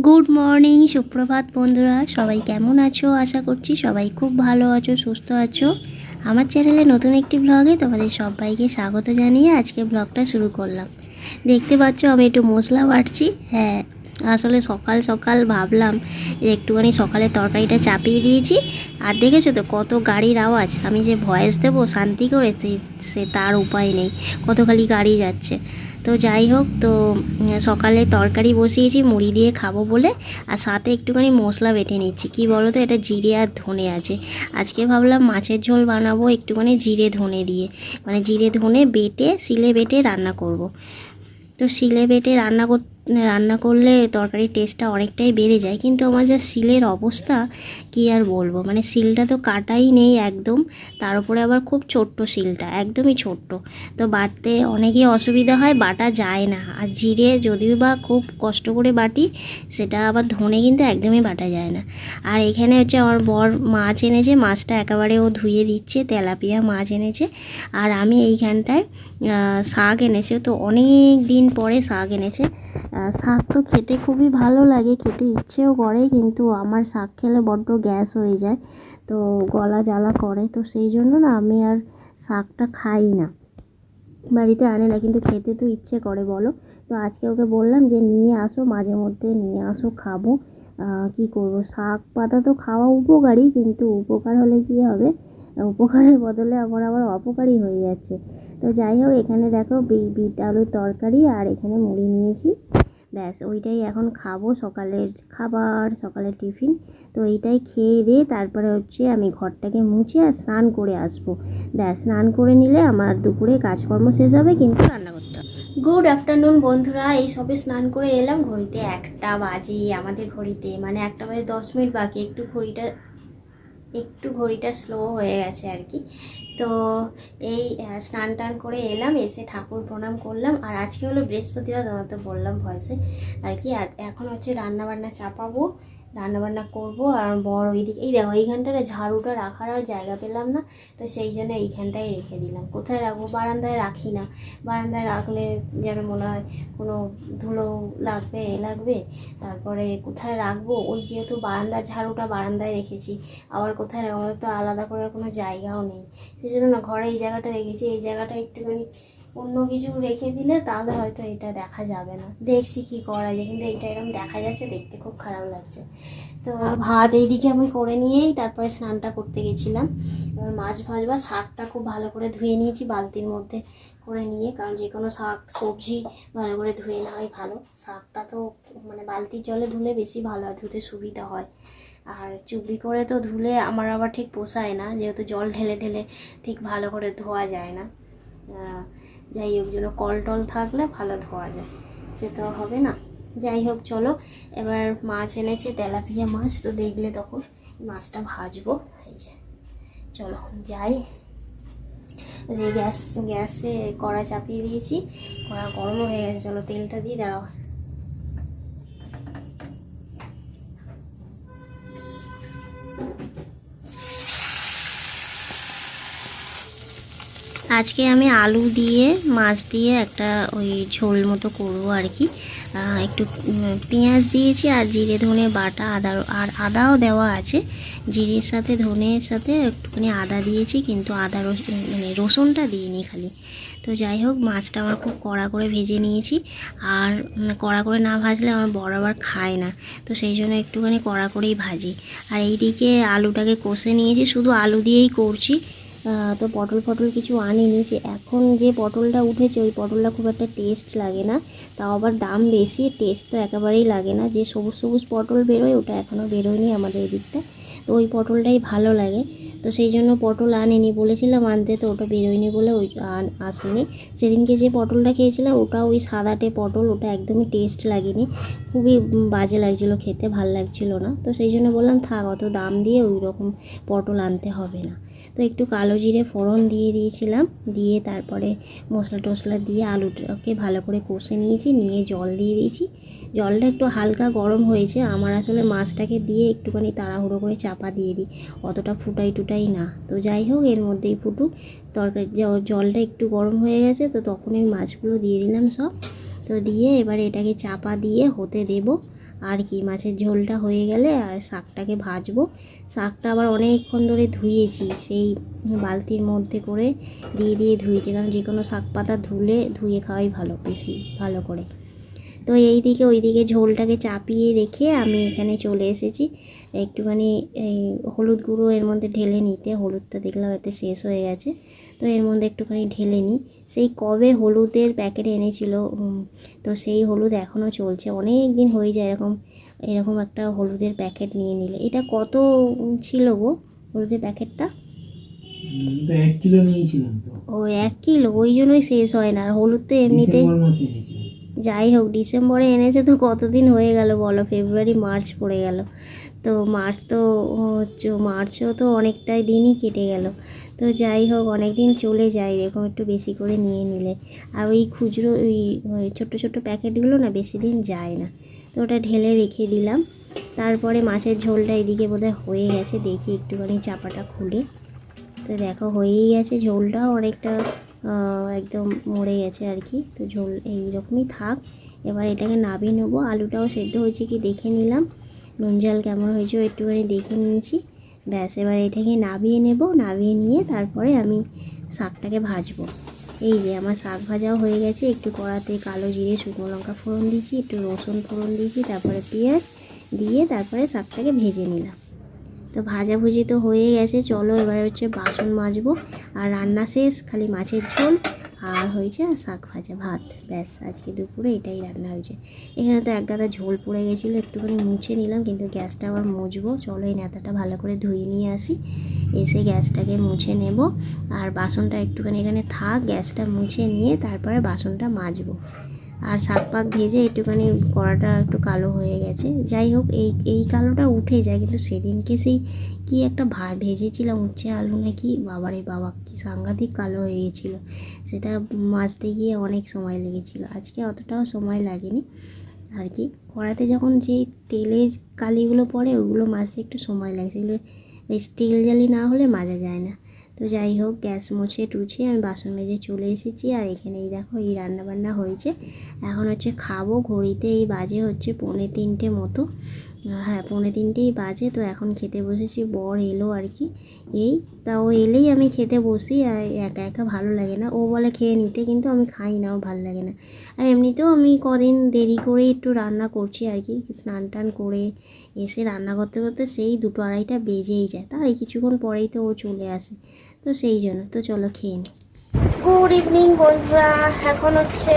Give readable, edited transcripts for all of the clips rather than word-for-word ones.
Good morning, সুপ্রভাত বন্ধুরা। সবাই কেমন আছো? আশা করছি সবাই খুব ভালো আছো, সুস্থ আছো। আমার চ্যানেলে নতুন একটি ব্লগে তোমাদের সবাইকে স্বাগত জানিয়ে আজকে ব্লগটা শুরু করলাম। দেখতে পাচ্ছ আমি একটু মশলা বাটছি। হ্যাঁ, আসলে সকাল সকাল ভাবলাম যে একটুখানি সকালে তরকারিটা চাপিয়ে দিয়েছি। আর দেখেছো তো কত গাড়ির আওয়াজ। আমি যে ভয়েস দেবো শান্তি করে সে তার উপায় নেই, কত খালি গাড়ি যাচ্ছে। তো যাই হোক, তো সকালে তরকারি বসিয়েছি মুড়ি দিয়ে খাবো বলে, আর সাথে একটুখানি মশলা বেটে নিচ্ছি। কি বলো তো, এটা জিরে আর ধনে আছে। আজকে ভাবলাম মাছের ঝোল বানাবো একটুখানি জিরে ধনে দিয়ে, মানে জিরে ধনে বেটে শিলে বেটে রান্না করব। তো শিলে বেটে রান্না করলে তরকারির টেস্টটা অনেকটাই বেড়ে যায়। কিন্তু আমার যা শিলের অবস্থা কি আর বলবো, মানে শিলটা তো কাটাই নেই একদম, তার উপরে আবার খুব ছোট্ট শিলটা, একদমই ছোট্ট। তো বাটতে অনেকই অসুবিধা হয়, বাটা যায় না। আর জিরে যদিও বা খুব কষ্ট করে বাটি, সেটা আবার ধনে কিন্তু একদমই বাটা যায় না। আর এখানে হচ্ছে আমার বর মাছ এনেছে, মাছটা একেবারে ও ধুয়ে দিচ্ছে, তেলাপিয়া মাছ এনেছে। আর আমি এইখানটায় শাক এনেছে, তো অনেক দিন পরে শাক এনেছে। শাক তো খেতে খুবই ভালো লাগে, খেতে ইচ্ছেও করে, কিন্তু আমার শাক খেলে বড্ড গ্যাস হয়ে যায়, তো গলা জ্বালা করে। তো সেই জন্য না আমি আর শাকটা খাই না, বাড়িতে আনে না, কিন্তু খেতে তো ইচ্ছে করে বলো। তো আজকে ওকে বললাম যে নিয়ে আসো, মাঝে মধ্যে নিয়ে আসো, খাবো। কি করব, শাক পাতা তো খাওয়া উপকারী, কিন্তু উপকার হলে কি হবে, উপকারের বদলে আমার আবার অপকারী হয়ে যাচ্ছে। তো যাই হোক, এখানে দেখো বিট আলুর তরকারি, আর এখানে মুড়ি নিয়েছি, ব্যাস ওইটাই এখন খাবো, সকালের খাবার, সকালের টিফিন। তো এইটাই খেয়ে দিয়ে তারপরে হচ্ছে আমি ঘরটাকে মুছে আর স্নান করে আসবো। ব্যাস স্নান করে নিলে আমার দুপুরে কাজকর্ম শেষ হবে, কিন্তু রান্না করতে হবে। গুড আফটারনুন বন্ধুরা, এই সবে স্নান করে এলাম। ঘড়িতে 1টা বাজে আমাদের ঘড়িতে, মানে 1টা বাজে 10 মিনিট বাকি। একটু ঘড়িটা স্লো হয়ে গেছে আর কি। তো এই স্নান টান করে এলাম, এসে ঠাকুর প্রণাম করলাম। আর আজকে হলো বৃহস্পতিবার, তোমার তো বললাম ভয়েসে আর কি। আর এখন হচ্ছে রান্নাবান্না চাপাবো, রান্নাবান্না করব। আর বড় ওইদিকে, এই দেখো এইখানটায় ঝাড়ুটা রাখার আর জায়গা পেলাম না, তো সেই জন্য এইখানটায় রেখে দিলাম। কোথায় রাখবো, বারান্দায় রাখি না, বারান্দায় রাখলে যেন মনে হয় কোনো ধুলো লাগবে। তারপরে কোথায় রাখবো, ওই যেহেতু বারান্দার ঝাড়ুটা বারান্দায় রেখেছি, আবার কোথায় রাখবো, তো আলাদা করার কোনো জায়গাও নেই। সেই জন্য না ঘরে এই জায়গাটা রেখেছি, এই জায়গাটা একটুখানি অন্য কিছু রেখে দিলে তাহলে হয়তো এটা দেখা যাবে না। দেখছি কি করা যায়, কিন্তু এইটা এরকম দেখা যাচ্ছে, দেখতে খুব খারাপ লাগছে। তো ভাত এইদিকে আমি করে নিয়েই তারপরে স্নানটা করতে গেছিলাম। এবার মাছ ভাজবা, শাকটা খুব ভালো করে ধুয়ে নিয়েছি বালতির মধ্যে করে নিয়ে, কারণ যে কোনো শাক সবজি ভালো করে ধুয়ে নেওয়াই ভালো। শাকটা তো মানে বালতির জলে ধুলে বেশি ভালো হয়, ধুতে সুবিধা হয়। আর চুবড়ি করে তো ধুলে আমার আবার ঠিক পোষায় না, যেহেতু জল ঢেলে ঢেলে ঠিক ভালো করে ধোয়া যায় না। যাই হোক, জন্য কল টল থাকলে ভালো ধোয়া যায়, সে তো হবে না। যাই হোক চলো, এবার মাছ এনেছে তেলাপিয়া মাছ, তো দেখলে তখন মাছটা ভাজবো। এই যে চলো যাই। গ্যাসে কড়া চাপিয়ে দিয়েছি, কড়া গরম হয়ে গেছে, চলো তেলটা দিয়ে দাঁড়াও। আজকে আমি আলু দিয়ে মাছ দিয়ে একটা ওই ঝোল মতো করবো আর কি। একটু পেঁয়াজ দিয়েছি আর জিরে ধনে বাটা, আদাও দেওয়া আছে। জিরের সাথে ধনের সাথে একটুখানি আদা দিয়েছি, কিন্তু মানে রসুনটা দিইনি খালি। তো যাই হোক, মাছটা আমার খুব কড়া করে ভেজে নিয়েছি। আর কড়া করে না ভাজলে আমার বড় আবার খায় না, তো সেই জন্য একটুখানি কড়া করেই ভাজি। আর এইদিকে আলুটাকে কষে নিয়েছি, শুধু আলু দিয়েই করছি। তো পটল কিছু আনিনি। যে এখন যে পটলটা উঠেছে ওই পটলটা খুব একটা টেস্ট লাগে না, তাও আবার দাম বেশি, টেস্ট তো একেবারেই লাগে না। যে সবুজ সবুজ পটল বেরোয় ওটা এখনও বেরোয়নি আমাদের এদিকটা, তো ওই পটলটাই ভালো লাগে। তো সেই জন্য পটল আনিনি, বলেছিলাম আনতে, তো ওটা বেরোয়নি বলে ওই আসেনি। সেদিনকে যে পটলটা খেয়েছিলাম ওটা ওই সাদাটে পটল, ওটা একদমই টেস্ট লাগেনি, খুবই বাজে লাগছিলো খেতে, ভাল লাগছিল না। তো সেই জন্য বললাম থাক, অত দাম দিয়ে ওই রকম পটল আনতে হবে না। তো একটু কালো জিরে ফোড়ন দিয়ে দিয়েছিলাম, দিয়ে তারপরে মশলা টশলা দিয়ে আলুটাকে ভালো করে কষে নিয়েছি, নিয়ে জল দিয়ে দিয়েছি। জলটা একটু হালকা গরম হয়েছে, আমার আসলে মাছটাকে দিয়ে একটুখানি তাড়াহুড়ো করে চাপা দিয়ে দিই, অতটা ফুটাই না। তো যাই হোক, এর মধ্যেই ফুটুক, তরকারি জলটা একটু গরম হয়ে গেছে, তো তখন আমি মাছগুলো দিয়ে দিলাম সব। তো দিয়ে এবারে এটাকে চাপা দিয়ে হতে দেব। আর কি মাছের ঝোলটা হয়ে গেলে আর শাকটাকে ভাজবো। শাকটা আবার অনেকক্ষণ ধরে ধুয়েছি, সেই বালতির মধ্যে করে দিয়ে ধুয়েছি, কারণ যে কোনো শাক পাতা ধুয়ে খাওয়াই ভালো, বেশি ভালো করে। তো ওইদিকে ঝোলটাকে চাপিয়ে রেখে আমি এখানে চলে এসেছি একটুখানি এই হলুদ গুঁড়ো এর মধ্যে ঢেলে নিতে। হলুদটা দেখলাম এতে শেষ হয়ে গেছে, তো এর মধ্যে একটুখানি ঢেলে নিই। সেই কবে হলুদের প্যাকেট এনেছিল, তো সেই হলুদ এখনও চলছে, অনেক দিন হয়ে যায় এরকম একটা হলুদের প্যাকেট নিয়ে নিলে। এটা কত ছিল গো হলুদের প্যাকেটটা? 1 কিলো নিয়েছিলাম তো। ও 1 কিলো, ওই জন্যই শেষ হয় না। আর হলুদ তো এমনিতেই, ডিসেম্বর মাসে এনেছিলাম। যাই হোক ডিসেম্বরে এনেছে তো কতদিন হয়ে গেল বলো, ফেব্রুয়ারি মার্চ পড়ে গেল, তো মার্চও তো অনেকটাই দিনই কেটে গেল। তো যাই হোক অনেক দিন চলে যায় এরকম একটু বেশি করে নিয়ে নিলে। আর ওই খুচরো ওই ছোট্টো প্যাকেটগুলো না বেশি দিন যায় না। তো ওটা ঢেলে রেখে দিলাম। তারপরে মাছের ঝোলটা এদিকে বোধহয় হয়ে গেছে, দেখি একটুখানি চাপাটা খুলে। তো দেখো হয়েই গেছে, ঝোলটাও অনেকটা একদম মরে গেছে আর কি। তো ঝোল এইরকমই থাক, এবার এটাকে নাবিয়ে নেবো। আলুটাও সেদ্ধ হয়েছে কি দেখে নিলাম, নুন ঝাল কেমন হয়েছে একটুখানি দেখে নিয়েছি। ব্যাস এবার এটাকে নাবিয়ে নেব, নাবিয়ে নিয়ে তারপরে আমি শাকটাকে ভাজবো। এই যে আমার শাক ভাজাও হয়ে গেছে। একটু কড়াতে কালো জিরে শুকনো লঙ্কা ফোড়ন দিয়েছি, একটু রসুন ফোড়ন দিয়েছি, তারপরে পেঁয়াজ দিয়ে তারপরে শাকটাকে ভেজে নিলাম। তো ভাজাভুজি তো হয়ে গেছে, চলো এবার হচ্ছে বাসন মাজবো। আর রান্না শেষ, খালি মাছের ঝোল আর হয়েছে আর শাক ভাজা, ভাত। ব্যাস আজকে দুপুরে এটাই রান্না হয়েছে। এখানে তো এক গাদা ঝোল পড়ে গেছিলো, একটুখানি মুছে নিলাম, কিন্তু গ্যাসটা আবার মুছবো। চলো এই নেতাটা ভালো করে ধুয়ে নিয়ে আসি, এসে গ্যাসটাকে মুছে নেব। আর বাসনটা একটুখানি এখানে থাক, গ্যাসটা মুছে নিয়ে তারপরে বাসনটা মাজবো। আর শাক পাক ভেজে একটুখানি কড়াটা একটু কালো হয়ে গেছে। যাই হোক এই কালোটা উঠে যায়, কিন্তু সেদিনকে সেই কি একটা ভেজেছিলাম উচ্ছে আলু নাকি, বাবারে বাবা কি সাংঘাতিক কালো হয়ে গিয়েছিলো। সেটা মাজতে গিয়ে অনেক সময় লেগেছিলো, আজকে অতটাও সময় লাগেনি আর কি। কড়াতে যখন যেই তেলের কালিগুলো পড়ে ওগুলো মাজতে একটু সময় লাগে, সেগুলো স্টিল জালি না হলে মাজা যায় না। তো যাই হোক গ্যাস মুছে টুছে আমি বাসন মেজে চলে এসেছি। আর এখানে এই দেখো এই রান্নাবান্না হয়েছে, এখন হচ্ছে খাবো। ঘড়িতে এই বাজে হচ্ছে 2:45 মতো, হ্যাঁ 2:45 বাজে। তো এখন খেতে বসেছি, বর এলো আর কি। তা ও এলেই আমি খেতে বসি, আর একা একা ভালো লাগে না। ও বলে খেয়ে নিতে, কিন্তু আমি খাই না, ও ভালো লাগে না। আর এমনিতেও আমি কদিন দেরি করে একটু রান্না করছি আর কি, স্নান টান করে এসে রান্না করতে করতে সেই 2-2:30 বেজেই যায়। তার কিছুক্ষণ পরেই তো ও চলে আসে, তো সেই জন্য। তো চলো খেয়ে নিই। গুড ইভিনিং বন্ধুরা, এখন হচ্ছে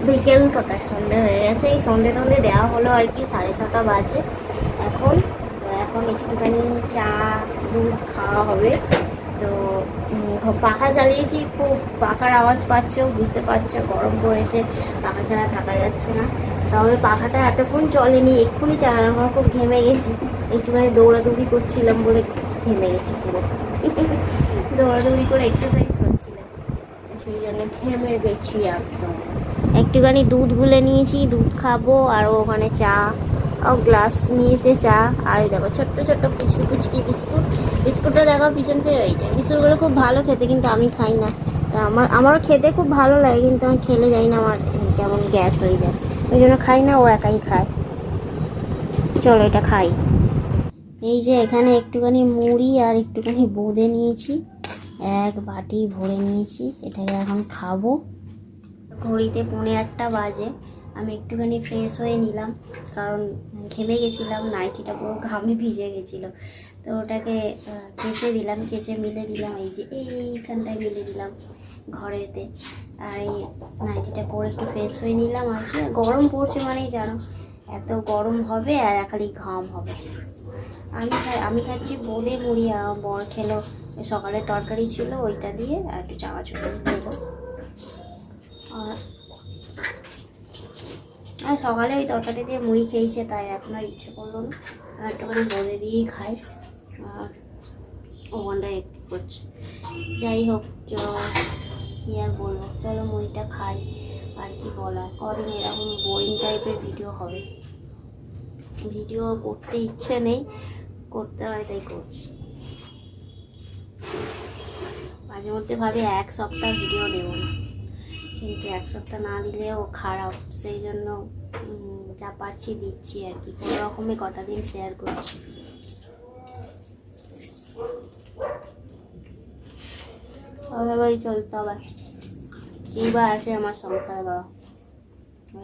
বিকেল কোথায়, সন্ধে হয়ে গেছে। এই সন্ধে দেওয়া হলো আর কি, 6:30 বাজে এখন। তো এখন একটুখানি চা দুধ খাওয়া হবে। তো পাখা চালিয়েছি, খুব পাখার আওয়াজ পাচ্ছ, বুঝতে পারছো গরম পড়েছে, পাখা ছাড়া থাকা যাচ্ছে না। তবে পাখাটা এতক্ষণ চলেনি, এক্ষুনি চালালাম, আমার খুব ঘেমে গেছি। একটুখানি দৌড়াদৌড়ি করছিলাম বলে ঘেমে গেছি পুরো, দৌড়াদৌড়ি করে এক্সারসাইজ করছিলাম, সেই জন্য ঘেমে গেছি একদম। একটুখানি দুধ গুলে নিয়েছি, দুধ খাবো। আর ওখানে চা ও গ্লাস নিয়েছে চা। আর দেখো ছোট্ট পুচকি বিস্কুটটা দেখো পিছন থেকে হয়ে যায়। বিস্কুটগুলো খুব ভালো খেতে, কিন্তু আমি খাই না। তো আমারও খেতে খুব ভালো লাগে, কিন্তু আমি খেলে যাই না, আমার কেমন গ্যাস হয়ে যায়, ওই জন্য খাই না, ও একাই খায়। চলো এটা খাই। এই যে এখানে একটুখানি মুড়ি আর একটুখানি বোঁদে নিয়েছি, 1 বাটি ভরে নিয়েছি, এটাকে এখন খাবো। ঘড়িতে 8:45 বাজে। আমি একটুখানি ফ্রেশ হয়ে নিলাম, কারণ ঘেমে গেছিলাম, নাইটিটা পুরো ঘামে ভিজে গেছিলো। তো ওটাকে কেচে দিলাম, কেচে মিলে দিলাম, এই যে এইখানটায় মিলে দিলাম ঘরেতে। আর এই নাইটিটা পরে একটু ফ্রেশ হয়ে নিলাম আর কি। গরম পড়ছে মানেই জানো এত গরম হবে, আর খালি ঘাম হবে। আমি খাচ্ছি বোঁদে মুড়ি, আর বর খেলো সকালের তরকারি ছিল ওইটা দিয়ে, আর একটু চানাচুর দেবো। আর সকালে ওই তরকারি দিয়ে মুড়ি খেয়েছে, তাই এখন আর ইচ্ছে করলো না, আর একটুখানি বোঁদে দিয়েই খাই। আর ওখানটা একটু করছে, যাই হোক কী আর বলবো, চলো মুড়িটা খাই। আর কি বলার, কদিন এরকম বোরিং টাইপের ভিডিও হবে, ভিডিও করতে ইচ্ছে নেই, করতে হয় তাই করছি। মাঝে মধ্যে ভাবি 1 সপ্তাহ ভিডিও দেবো না, কিন্তু 1 সপ্তাহ না দিলেও খারাপ, সেই জন্য যা পারছি দিচ্ছি আর কি, কোনো রকমে কটা দিন শেয়ার করছি। ওইভাবেই চলতে হবে, কিংবা আছে আমার সংসার বাবা,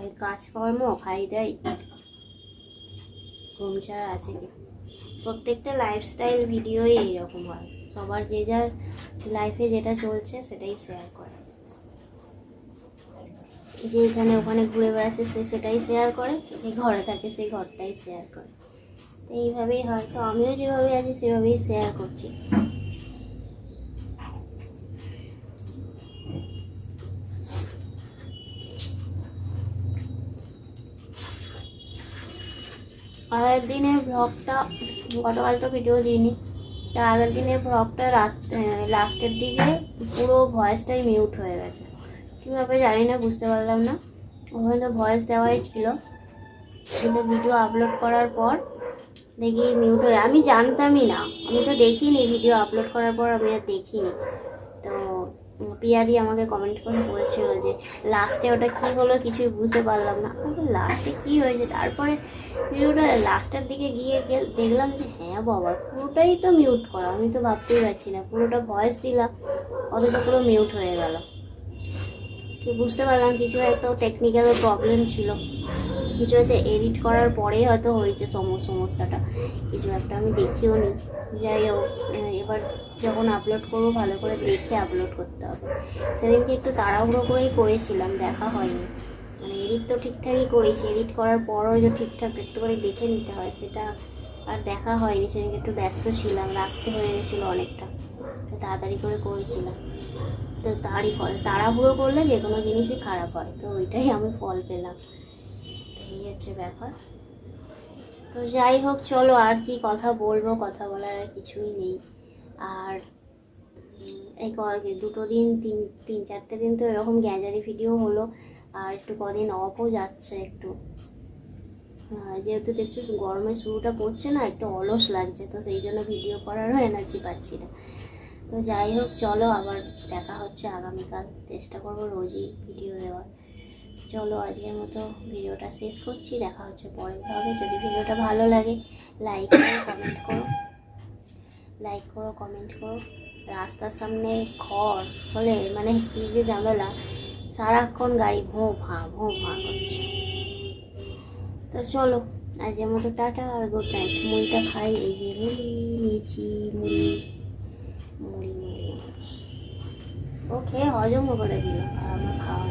ওই কাজকর্ম খাই দেয়, ঘুম ছাড়া আছে কি। প্রত্যেকটা লাইফস্টাইল ভিডিওই এইরকম হয়, সবার যে যার লাইফে যেটা চলছে সেটাই শেয়ার করে। যে এখানে ওখানে ঘুরে বেড়াচ্ছে সে সেটাই শেয়ার করে, যে ঘরে থাকে সে ঘরটাই শেয়ার করে। তো এইভাবেই হয়, তো আমিও যেভাবে আছি সেভাবেই শেয়ার করছি। আগের দিনের ব্লগটা, গতকাল তো ভিডিও দিইনি, তার আগের দিনের ব্লগটা লাস্টের দিকে পুরো ভয়েসটাই মিউট হয়ে গেছে, কীভাবে জানি না, বুঝতে পারলাম না। ওখানে তো ভয়েস দেওয়াই ছিল, কিন্তু ভিডিও আপলোড করার পর দেখি মিউট হয়ে, আমি জানতামই না, আমি তো দেখিনি ভিডিও আপলোড করার পর, আমি আর দেখিনি। তো পিয়াদি আমাকে কমেন্ট করে বলছিল যে লাস্টে ওটা কী হলো কিছুই বুঝতে পারলাম না, লাস্টে কী হয়েছে। তারপরে ভিডিওটা লাস্টের দিকে গিয়ে দেখলাম যে হ্যাঁ বাবা, পুরোটাই তো মিউট করা, আমি তো ভাবতেই পারছি না, পুরোটা ভয়েস দিলাম অথচ পুরো মিউট হয়ে গেল। কি বুঝতে পারলাম কিছু একটা টেকনিক্যাল প্রবলেম ছিল, কিছু হচ্ছে এডিট করার পরেই হয়তো হয়েছে সমস্যাটা, কিছু একটা আমি দেখিও নি। যাই হোক, এবার যখন আপলোড করবো ভালো করে দেখে আপলোড করতে হবে। সেদিনকে একটু তাড়াহুড়ো করেই করেছিলাম, দেখা হয়নি, মানে এডিট তো ঠিকঠাকই করেছি, এডিট করার পরও যে ঠিকঠাক একটু করে দেখে নিতে হয় সেটা আর দেখা হয়নি। সেদিনকে একটু ব্যস্ত ছিলাম, রাখতে হয়ে গেছিলো অনেকটা, তো তাড়াতাড়ি করে করেছিলাম। তো তারই ফল, তাড়াহুড়ো করলে যে কোনো জিনিসই খারাপ হয়, তো ওইটাই আমি ফল পেলাম, এই হচ্ছে ব্যাপার। তো যাই হোক, চলো আর কি কথা বলবো, কথা বলার আর কিছুই নেই। আর এই দুটো দিন তিন চারটে দিন তো এরকম গ্যাজারি ভিডিও হলো, আর একটু কদিন অফও যাচ্ছে একটু, যেহেতু দেখছি গরমের শুরুটা পড়ছে না, একটু অলস লাগছে, তো সেই জন্য ভিডিও করারও এনার্জি পাচ্ছি না। তো যাই হোক, চলো আবার দেখা হচ্ছে আগামীকাল, চেষ্টা করবো রোজই ভিডিও দেওয়ার। চলো আজকের মতো ভিডিওটা শেষ করছি, দেখা হচ্ছে পরের ভাবে। যদি ভিডিওটা ভালো লাগে লাইক করো, কমেন্ট করো, লাইক করো, কমেন্ট করো। রাস্তার সামনে ঘর হলে মানে কী যে ঝামেলা, সারাক্ষণ গাড়ি ভোঁ ভাঁ করছে। তো চলো আজকের মতো টাটা আর গুড নাইট। মুড়িটা খাই, এই যে মুড়ি নিয়েছি, মুড়ি মুড়ি মুড়ি, ও খেয়ে হজমও করে দিল আর আমার খাওয়া